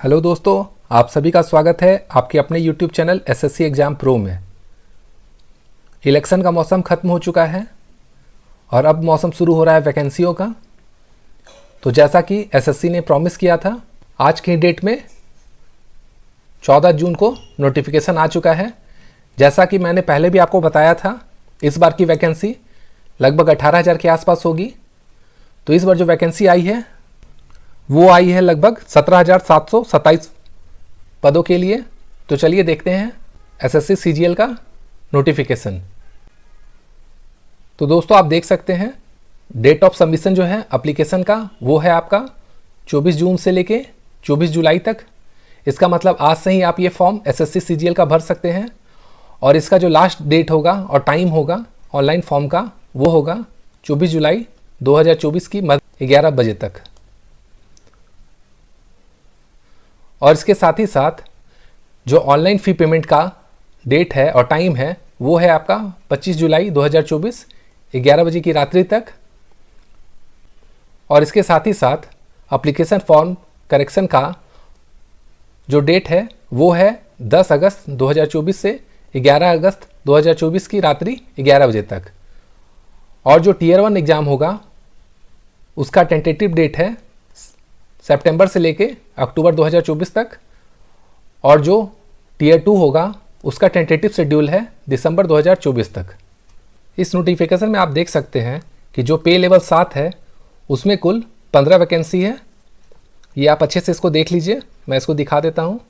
Hello दोस्तों, आप सभी का स्वागत है आपके अपने YouTube channel SSC exam pro में। इलेक्शन का मौसम ख़त्म हो चुका है और अब मौसम शुरू हो रहा है वैकेंसियों का। तो जैसा कि एसएससी ने प्रॉमिस किया था, आज की डेट में 14 जून को नोटिफिकेशन आ चुका है। जैसा कि मैंने पहले भी आपको बताया था, इस बार की वैकेंसी लगभग 18,000 के आसपास होगी। तो इस बार जो वैकेंसी आई है वो आई है लगभग 17,727 पदों के लिए। तो चलिए देखते हैं एसएससी सीजीएल का नोटिफिकेशन। तो दोस्तों आप देख सकते हैं डेट ऑफ सबमिशन जो है एप्लीकेशन का वो है आपका 24 जून से लेके 24 जुलाई तक। इसका मतलब आज से ही आप ये फॉर्म एसएससी सीजीएल का भर सकते हैं और इसका जो लास्ट डेट होगा और टाइम होगा ऑनलाइन फॉर्म का वो होगा 24 जुलाई 2024 की 11 बजे तक। और इसके साथ ही साथ जो ऑनलाइन फ़ी पेमेंट का डेट है और टाइम है वो है आपका 25 जुलाई 2024 11 बजे की रात्रि तक। और इसके साथ ही साथ एप्लीकेशन फॉर्म करेक्शन का जो डेट है वो है 10 अगस्त 2024 से 11 अगस्त 2024 की रात्रि 11 बजे तक। और जो टीयर 1 एग्ज़ाम होगा उसका टेंटेटिव डेट है सितंबर से लेके अक्टूबर 2024 तक। और जो टीयर 2 होगा उसका टेंटेटिव शेड्यूल है दिसंबर 2024 तक। इस नोटिफिकेशन में आप देख सकते हैं कि जो पे लेवल 7 है उसमें कुल 15 वैकेंसी है। ये आप अच्छे से इसको देख लीजिए, मैं इसको दिखा देता हूँ।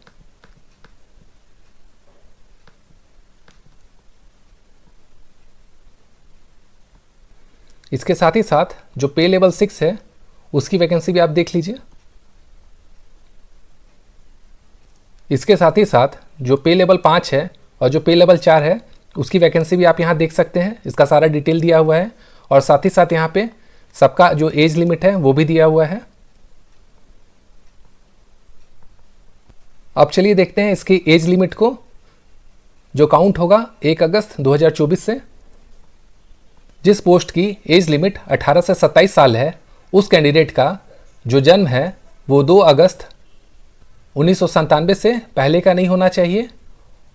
इसके साथ ही साथ जो पे लेवल 6 है उसकी वैकेंसी भी आप देख लीजिए। इसके साथ ही साथ जो पे लेवल 5 है और जो पे लेवल 4 है उसकी वैकेंसी भी आप यहाँ देख सकते हैं। इसका सारा डिटेल दिया हुआ है और साथ ही साथ यहाँ पे सबका जो एज लिमिट है वो भी दिया हुआ है। अब चलिए देखते हैं इसकी एज लिमिट को, जो काउंट होगा 1 अगस्त 2024 से। जिस पोस्ट की एज लिमिट 18 से 27 साल है उस कैंडिडेट का जो जन्म है वो 2 अगस्त 1997 से पहले का नहीं होना चाहिए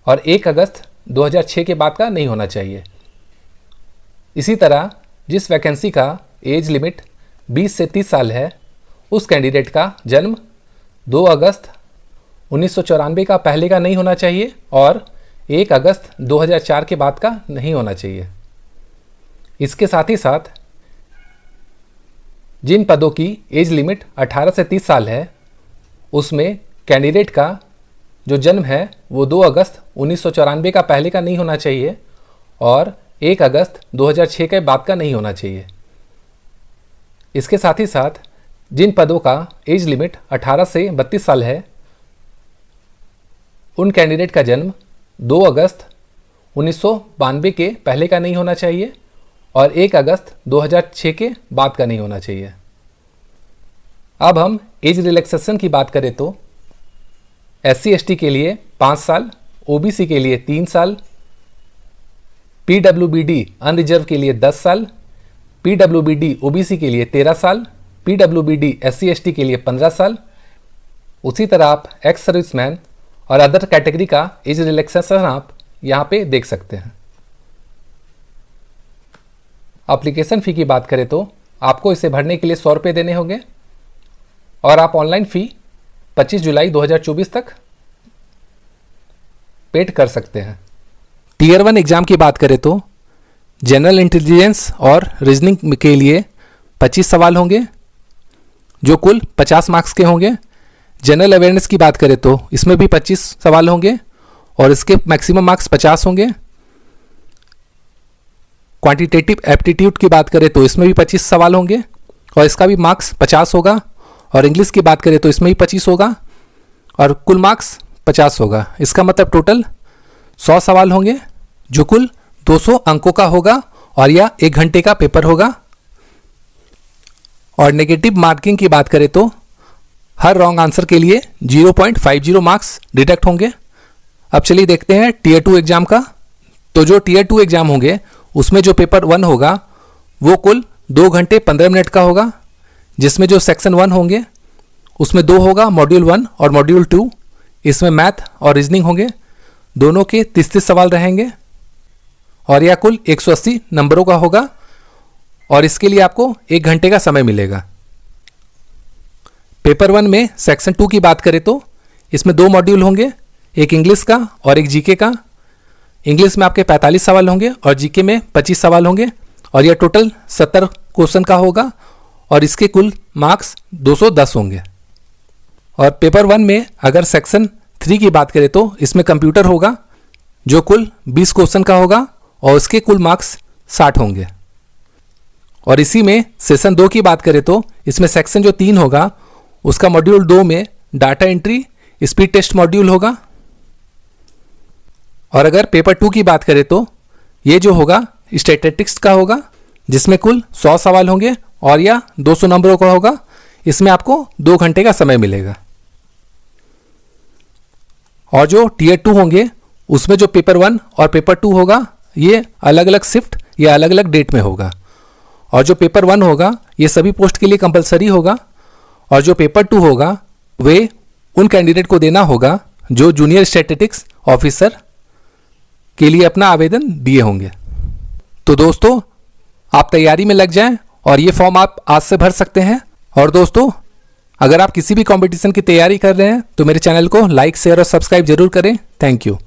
और 1 अगस्त 2006 के बाद का नहीं होना चाहिए। इसी तरह जिस वैकेंसी का एज लिमिट 20 से 30 साल है उस कैंडिडेट का जन्म 2 अगस्त 1994 का पहले का नहीं होना चाहिए और 1 अगस्त 2004 के बाद का नहीं होना चाहिए। इसके साथ ही साथ जिन पदों की एज लिमिट 18 से 30 साल है उसमें कैंडिडेट का जो जन्म है वो 2 अगस्त 1994 का पहले का नहीं होना चाहिए और 1 अगस्त 2006 के बाद का नहीं होना चाहिए। इसके साथ ही साथ जिन पदों का एज लिमिट 18 से 32 साल है उन कैंडिडेट का जन्म 2 अगस्त 1992 के पहले का नहीं होना चाहिए और 1 अगस्त 2006 के बाद का नहीं होना चाहिए। अब हम एज रिलैक्सेशन की बात करें तो SC ST के लिए 5 साल, OBC के लिए 3 साल, PWBD अनरिजर्व के लिए 10 साल, PWBD OBC के लिए 13 साल, PWBD SC ST के लिए 15 साल। उसी तरह आप एक्स सर्विसमैन और अदर कैटेगरी का एज रिलैक्सेशन आप यहाँ पे देख सकते हैं। एप्लीकेशन फ़ी की बात करें तो आपको इसे भरने के लिए 100 रुपये देने होंगे और आप ऑनलाइन फ़ी 25 जुलाई 2024 तक पेड कर सकते हैं। टीयर 1 एग्ज़ाम की बात करें तो जनरल इंटेलिजेंस और रीजनिंग के लिए 25 सवाल होंगे जो कुल 50 मार्क्स के होंगे। जनरल अवेयरनेस की बात करें तो इसमें भी 25 सवाल होंगे और इसके मैक्सिमम मार्क्स 50 होंगे। क्वांटिटेटिव एप्टीट्यूड की बात करें तो इसमें भी 25 सवाल होंगे और इसका भी मार्क्स 50 होगा। और इंग्लिश की बात करें तो इसमें भी 25 होगा और कुल मार्क्स 50 होगा। इसका मतलब टोटल 100 सवाल होंगे जो कुल 200 अंकों का होगा और यह 1 घंटे का पेपर होगा। और नेगेटिव मार्किंग की बात करें तो हर रॉन्ग आंसर के लिए 0.50 मार्क्स डिडक्ट होंगे। अब चलिए देखते हैं टीयर 2 एग्ज़ाम का। तो जो टीयर 2 एग्ज़ाम होंगे उसमें जो पेपर 1 होगा वो कुल 2 घंटे 15 मिनट का होगा, जिसमें जो सेक्शन 1 होंगे उसमें 2 होगा मॉड्यूल 1 और मॉड्यूल 2। इसमें मैथ और रीजनिंग होंगे, दोनों के 30-30 सवाल रहेंगे और यह कुल 180 नंबरों का होगा और इसके लिए आपको 1 घंटे का समय मिलेगा। पेपर 1 में सेक्शन 2 की बात करें तो इसमें 2 मॉड्यूल होंगे, एक इंग्लिश का और एक जीके का। इंग्लिश में आपके 45 सवाल होंगे और जीके में 25 सवाल होंगे और यह टोटल 70 क्वेश्चन का होगा और इसके कुल मार्क्स 210 होंगे। और पेपर 1 में अगर सेक्शन 3 की बात करें तो इसमें कंप्यूटर होगा जो कुल 20 क्वेश्चन का होगा और उसके कुल मार्क्स 60 होंगे। और इसी में सेशन 2 की बात करें तो इसमें सेक्शन जो 3 होगा उसका मॉड्यूल 2 में data entry speed test module होगा। और अगर पेपर 2 की बात करें तो ये जो होगा स्टैटिस्टिक्स का होगा जिसमें कुल 100 सवाल होंगे और यह 200 नंबरों का होगा। इसमें आपको 2 घंटे का समय मिलेगा। और जो टीयर 2 होंगे उसमें जो पेपर 1 और पेपर 2 होगा ये अलग अलग शिफ्ट या अलग अलग डेट में होगा। और जो पेपर 1 होगा ये सभी पोस्ट के लिए कंपलसरी होगा और जो पेपर 2 होगा वे उन कैंडिडेट को देना होगा जो जूनियर स्टैटिस्टिक्स ऑफिसर के लिए अपना आवेदन दिए होंगे। तो दोस्तों आप तैयारी में लग जाएं और ये फॉर्म आप आज से भर सकते हैं। और दोस्तों अगर आप किसी भी कंपटीशन की तैयारी कर रहे हैं तो मेरे चैनल को लाइक, शेयर और सब्सक्राइब जरूर करें। Thank you.